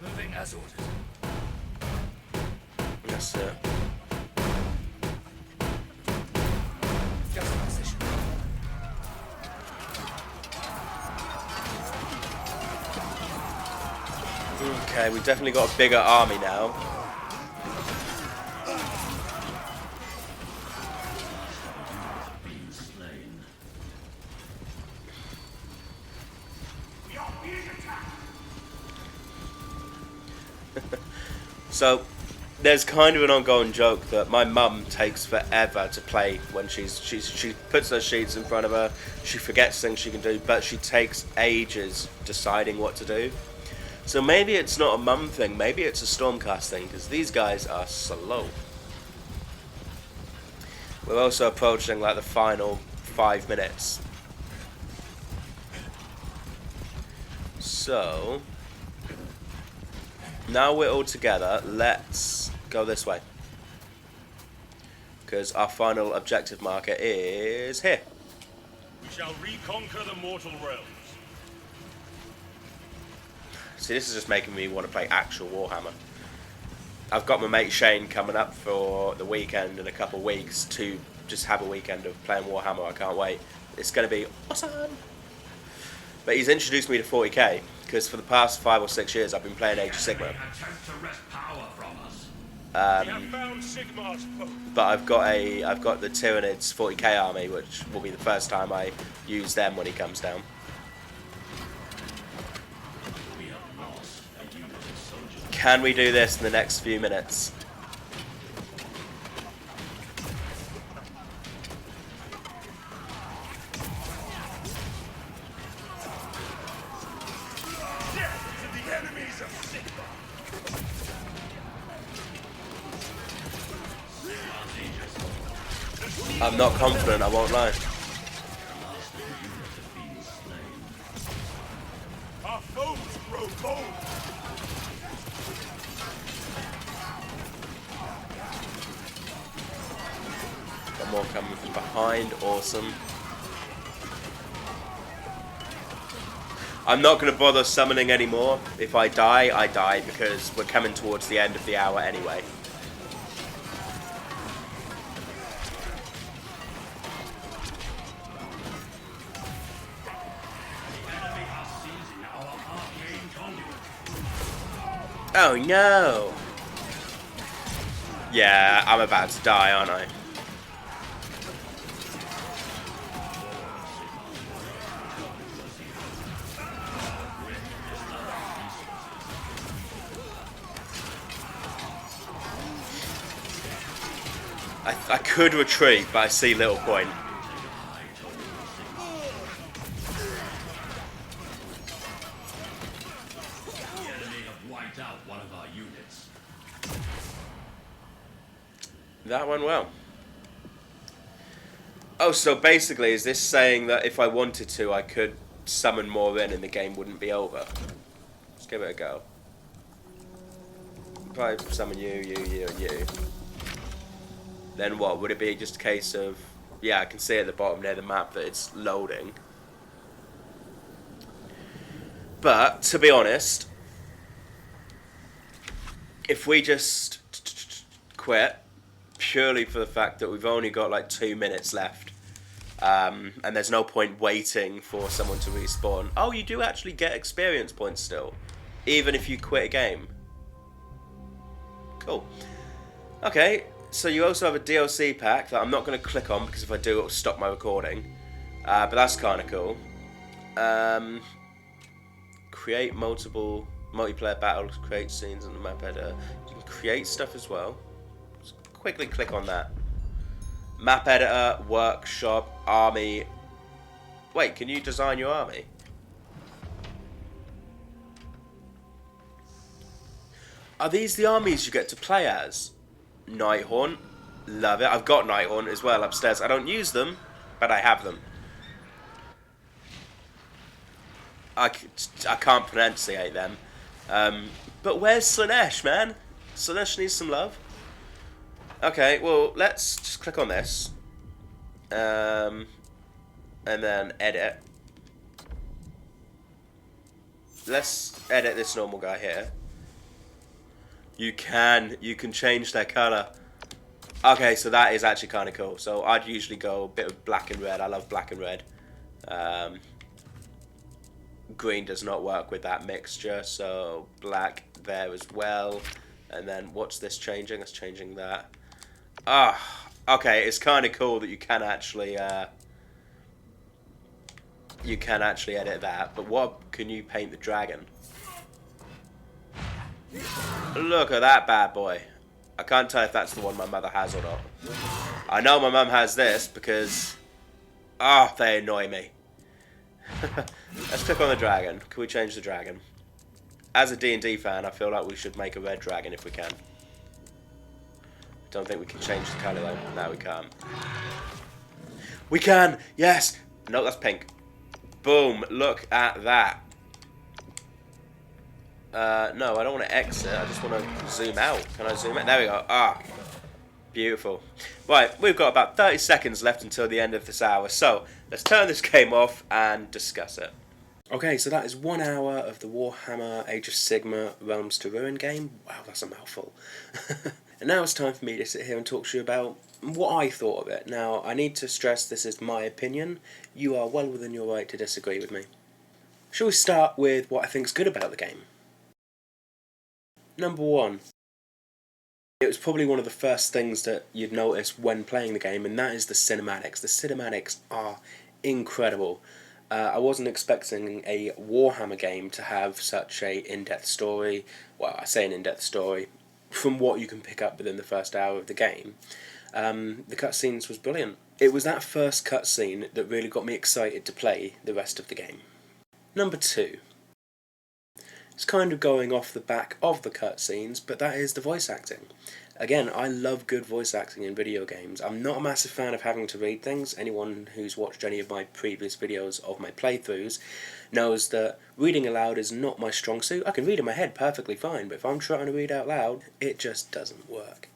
L: Moving as ordered.
A: That's it.
L: Just position.
A: Okay, we've definitely got a bigger army now. So, there's kind of an ongoing joke that my mum takes forever to play when she puts those sheets in front of her. She forgets things she can do, but she takes ages deciding what to do. So maybe it's not a mum thing, maybe it's a Stormcast thing, because these guys are slow. We're also approaching like the final 5 minutes. So now we're all together, let's go this way. Because our final objective marker is here.
H: We shall reconquer the mortal realms.
A: See, this is just making me want to play actual Warhammer. I've got my mate Shane coming up for the weekend in a couple of weeks to just have a weekend of playing Warhammer. I can't wait. It's going to be awesome. But he's introduced me to 40k, because for the past 5 or 6 years I've been playing Age of Sigmar.
K: Attempt to wrest power from us.
H: We have found Sigmar's foe.
A: But I've got the Tyranids 40k army, which will be the first time I use them when he comes down.
K: We have lost a unit of soldiers.
A: Can we do this in the next few minutes?
H: Death to the enemies of Sigmar.
A: I'm not confident, I won't lie.
H: Our foes grow bold.
A: Got more coming from behind, awesome. I'm not going to bother summoning anymore. If I die, I die, because we're coming towards the end of the hour anyway. Oh no! Yeah, I'm about to die, aren't I? I could retreat, but I see little point.
K: The enemy have wiped out one of our units.
A: That went well. Oh, so basically, is this saying that if I wanted to, I could summon more in and the game wouldn't be over? Let's give it a go. Probably summon you, and you. then what? Would it be just a case of, yeah, I can see at the bottom near the map that it's loading. But, to be honest, if we just quit, purely for the fact that we've only got like 2 minutes left, and there's no point waiting for someone to respawn. Oh, you do actually get experience points still, even if you quit a game. Cool. Okay, so you also have a DLC pack that I'm not going to click on because if I do, it'll stop my recording. But that's kind of cool. Create multiple multiplayer battles, create scenes in the map editor. You can create stuff as well. Just quickly click on that. Map editor, workshop, army. Wait, can you design your army? Are these the armies you get to play as? Nighthaunt, love it. I've got Nighthaunt as well upstairs. I don't use them, but I have them. I can't pronunciate them. But where's Slanesh, man? Slanesh needs some love. Okay, well, let's just click on this. And then edit. Let's edit this normal guy here. You can change their colour. Okay, so that is actually kind of cool. So I'd usually go a bit of black and red. I love black and red. Green does not work with that mixture, so black there as well. And then what's this changing? It's changing that. Okay, it's kind of cool that you can actually edit that. But what can you paint the dragon? Look at that bad boy. I can't tell if that's the one my mother has or not. I know my mum has this because they annoy me. Let's click on the dragon. Can we change the dragon? As a D&D fan, I feel like we should make a red dragon if we can. Don't think we can change the colour though. No, we can't. We can! Yes! No, that's pink. Boom! Look at that. No, I don't want to exit. I just want to zoom out. Can I zoom out? There we go. Beautiful. Right, we've got about 30 seconds left until the end of this hour, so let's turn this game off and discuss it. Okay, so that is 1 hour of the Warhammer Age of Sigmar Realms to Ruin game. Wow, that's a mouthful. And now it's time for me to sit here and talk to you about what I thought of it. Now, I need to stress this is my opinion. You are well within your right to disagree with me. Shall we start with what I think is good about the game? Number 1. It was probably one of the first things that you'd notice when playing the game, and that is the cinematics. The cinematics are incredible. I wasn't expecting a Warhammer game to have such a in-depth story. Well, I say an in-depth story. From what you can pick up within the first hour of the game, the cutscenes was brilliant. It was that first cutscene that really got me excited to play the rest of the game. Number 2. It's kind of going off the back of the cutscenes, but that is the voice acting. Again, I love good voice acting in video games. I'm not a massive fan of having to read things. Anyone who's watched any of my previous videos of my playthroughs knows that reading aloud is not my strong suit. I can read in my head perfectly fine, but if I'm trying to read out loud, it just doesn't work.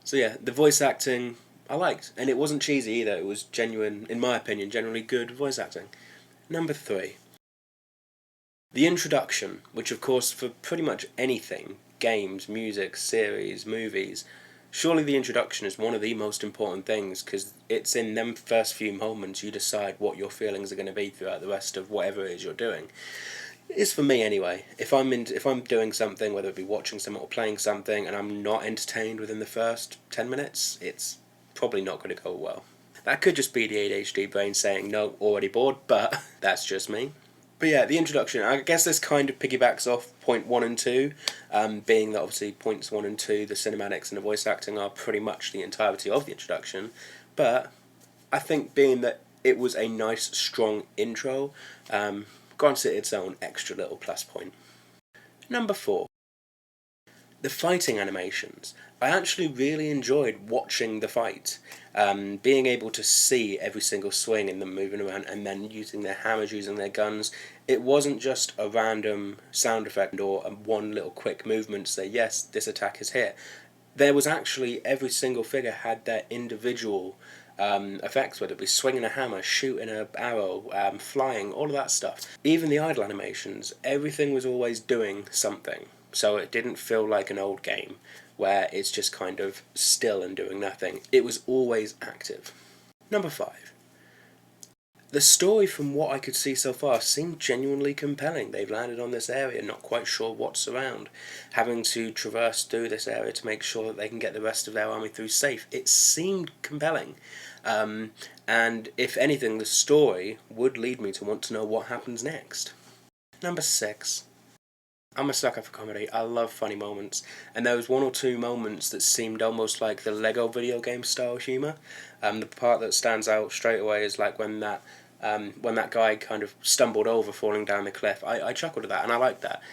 A: So yeah, the voice acting I liked, and it wasn't cheesy either. It was genuine, in my opinion, generally good voice acting. Number 3. The introduction, which of course for pretty much anything, games, music, series, movies, surely the introduction is one of the most important things, because it's in them first few moments you decide what your feelings are going to be throughout the rest of whatever it is you're doing. It's for me anyway. If I'm doing something, whether it be watching something or playing something, and I'm not entertained within the first 10 minutes, it's probably not going to go well. That could just be the ADHD brain saying, no, already bored, but that's just me. But yeah, the introduction, I guess this kind of piggybacks off point 1 and 2, being that obviously points 1 and 2, the cinematics and the voice acting are pretty much the entirety of the introduction, but I think being that it was a nice, strong intro, grants it its own extra little plus point. Number 4. The fighting animations. I actually really enjoyed watching the fight. Being able to see every single swing and them moving around and then using their hammers, using their guns. It wasn't just a random sound effect or one little quick movement to say, yes, this attack is here. there was actually, every single figure had their individual effects, whether it be swinging a hammer, shooting an arrow, flying, all of that stuff. Even the idle animations, everything was always doing something. So it didn't feel like an old game where it's just kind of still and doing nothing. It was always active. Number 5. The story, from what I could see so far, seemed genuinely compelling. They've landed on this area, not quite sure what's around, having to traverse through this area to make sure that they can get the rest of their army through safe. It seemed compelling. And if anything, the story would lead me to want to know what happens next. Number 6. I'm a sucker for comedy. I love funny moments, and there was one or two moments that seemed almost like the Lego video game style humour. The part that stands out straight away is like when that guy kind of stumbled over falling down the cliff. I chuckled at that, and I liked that.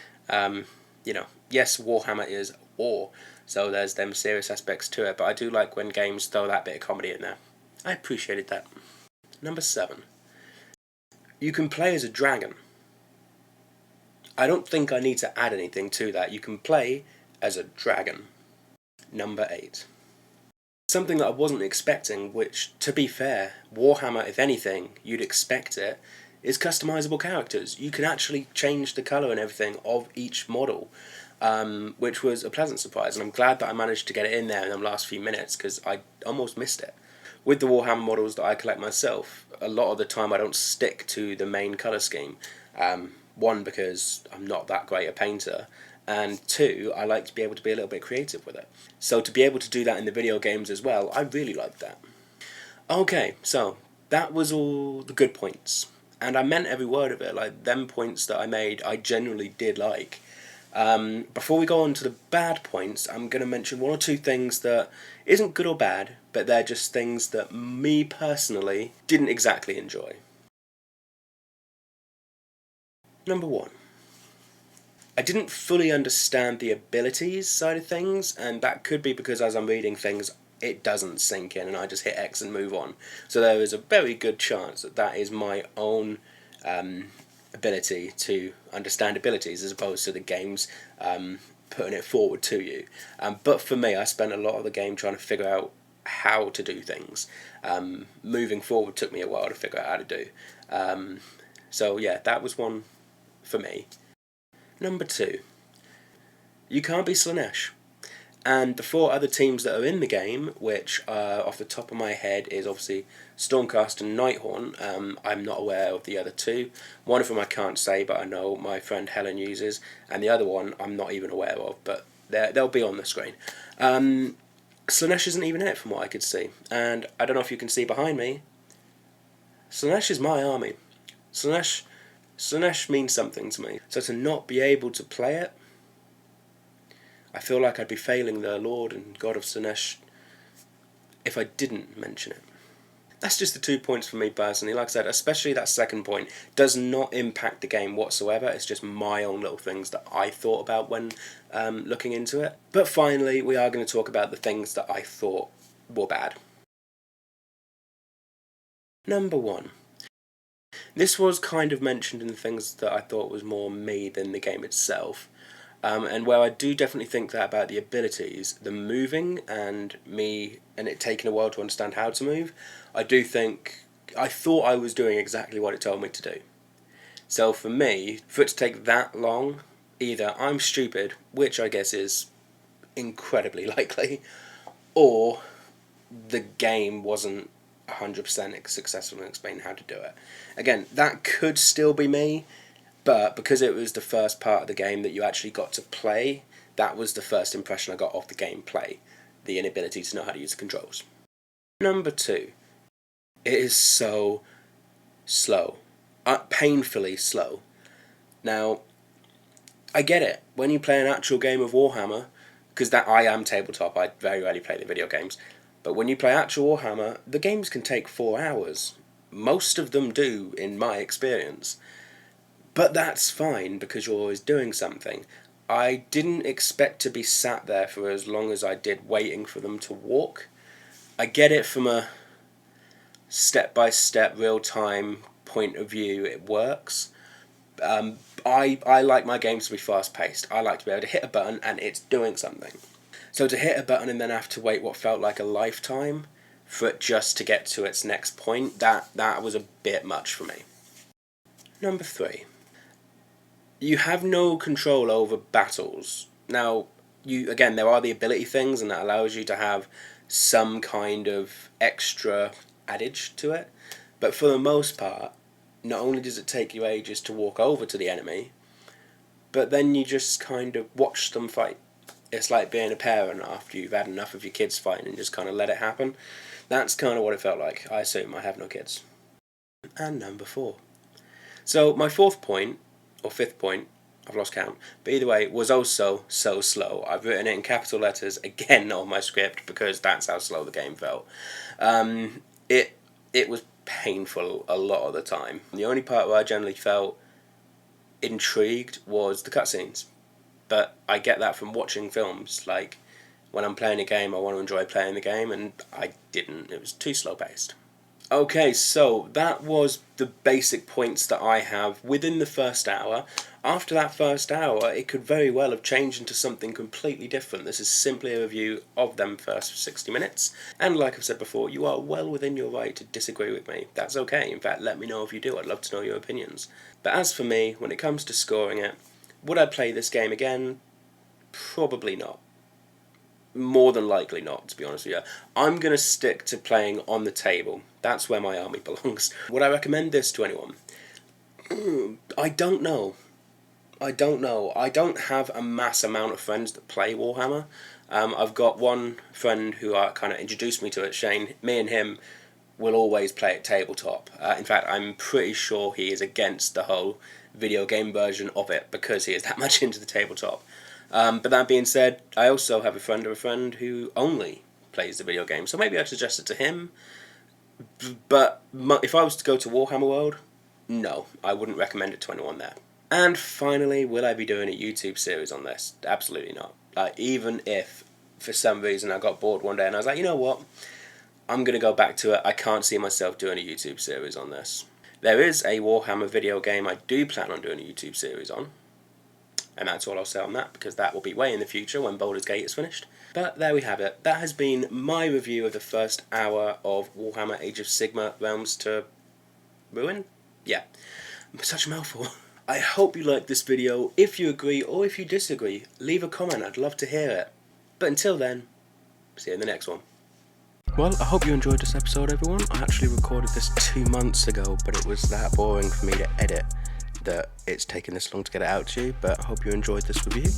A: You know, yes, Warhammer is war, so there's them serious aspects to it, but I do like when games throw that bit of comedy in there. I appreciated that. Number 7. You can play as a dragon. I don't think I need to add anything to that. You can play as a dragon. Number 8. Something that I wasn't expecting, which, to be fair, Warhammer, if anything, you'd expect it, is customizable characters. You can actually change the colour and everything of each model, which was a pleasant surprise, and I'm glad that I managed to get it in there in the last few minutes, because I almost missed it. With the Warhammer models that I collect myself, a lot of the time I don't stick to the main colour scheme. One, because I'm not that great a painter, and 2, I like to be able to be a little bit creative with it. So to be able to do that in the video games as well, I really like that. Okay, so that was all the good points, and I meant every word of it. Like, them points that I made, I genuinely did like. Before we go on to the bad points, I'm going to mention one or two things that isn't good or bad, but they're just things that me personally didn't exactly enjoy. Number 1. I didn't fully understand the abilities side of things, and that could be because as I'm reading things, it doesn't sink in and I just hit X and move on. So there is a very good chance that that is my own ability to understand abilities as opposed to the game's putting it forward to you. But for me, I spent a lot of the game trying to figure out how to do things. Moving forward took me a while to figure out how to do. So yeah, that was one for me. Number 2. You can't be Slaanesh. And the 4 other teams that are in the game, which off the top of my head is obviously Stormcast and Nighthorn. I'm not aware of the other 2. One of them I can't say, but I know my friend Helen uses, and the other one I'm not even aware of, but they'll be on the screen. Slaanesh isn't even in it from what I could see, and I don't know if you can see behind me. Slaanesh is my army. Slaanesh means something to me, so to not be able to play it, I feel like I'd be failing the Lord and God of Slaanesh if I didn't mention it. That's just the 2 points for me personally. Like I said, especially that second point does not impact the game whatsoever. It's just my own little things that I thought about when looking into it. But finally, we are going to talk about the things that I thought were bad. Number 1. This was kind of mentioned in the things that I thought was more me than the game itself. And where I do definitely think that about the abilities, the moving and it taking a while to understand how to move, I thought I was doing exactly what it told me to do. So for me, for it to take that long, either I'm stupid, which I guess is incredibly likely, or the game wasn't 100% successful in explaining how to do it. Again, that could still be me, but because it was the first part of the game that you actually got to play, that was the first impression I got of the gameplay, the inability to know how to use the controls. Number 2. It is so slow. Painfully slow. Now, I get it. When you play an actual game of Warhammer, because I am tabletop, I very rarely play the video games, but when you play actual Warhammer, the games can take 4 hours. Most of them do, in my experience. But that's fine, because you're always doing something. I didn't expect to be sat there for as long as I did waiting for them to walk. I get it from a step-by-step, real-time point of view, it works. I like my games to be fast-paced. I like to be able to hit a button and it's doing something. So to hit a button and then have to wait what felt like a lifetime for it just to get to its next point, that was a bit much for me. Number 3. You have no control over battles. Now, again, there are the ability things, and that allows you to have some kind of extra adage to it. But for the most part, not only does it take you ages to walk over to the enemy, but then you just kind of watch them fight. It's like being a parent after you've had enough of your kids fighting and just kind of let it happen. That's kind of what it felt like. I assume I have no kids. And number 4. So my 4th point, or 5th point, I've lost count, but either way, was also so slow. I've written it in capital letters again on my script because that's how slow the game felt. It was painful a lot of the time. The only part where I generally felt intrigued was the cutscenes. But I get that from watching films. Like, when I'm playing a game, I want to enjoy playing the game, and I didn't. It was too slow paced. Okay, so that was the basic points that I have within the first hour. After that first hour, it could very well have changed into something completely different. This is simply a review of them first 60 minutes. And like I've said before, you are well within your right to disagree with me. That's okay. In fact, let me know if you do. I'd love to know your opinions. But as for me, when it comes to scoring it, would I play this game again? Probably not. More than likely not, to be honest with you. I'm going to stick to playing on the table. That's where my army belongs. Would I recommend this to anyone? I don't know. I don't have a mass amount of friends that play Warhammer. I've got one friend who kind of introduced me to it, Shane. Me and him will always play at tabletop. In fact, I'm pretty sure he is against the whole video game version of it because he is that much into the tabletop. But that being said, I also have a friend of a friend who only plays the video game, so maybe I'd suggest it to him. But if I was to go to Warhammer World, no, I wouldn't recommend it to anyone there. And finally, will I be doing a YouTube series on this? Absolutely not. Like, even if, for some reason, I got bored one day and I was like, you know what, I'm going to go back to it, I can't see myself doing a YouTube series on this. There is a Warhammer video game I do plan on doing a YouTube series on. And that's all I'll say on that, because that will be way in the future when Baldur's Gate is finished. But there we have it. That has been my review of the first hour of Warhammer Age of Sigmar Realms to Ruin? Yeah. Such a mouthful. I hope you liked this video. If you agree or if you disagree, leave a comment. I'd love to hear it. But until then, see you in the next one. Well, I hope you enjoyed this episode, everyone. I actually recorded this 2 months ago, but it was that boring for me to edit that it's taken this long to get it out to you, but I hope you enjoyed this review.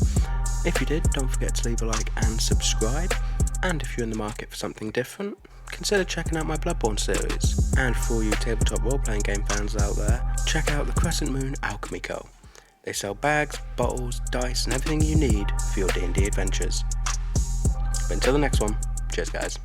A: If you did, don't forget to leave a like and subscribe, and if you're in the market for something different, consider checking out my Bloodborne series. And for all you tabletop role-playing game fans out there, check out the Crescent Moon Alchemy Co. They sell bags, bottles, dice, and everything you need for your D&D adventures. But until the next one, cheers guys.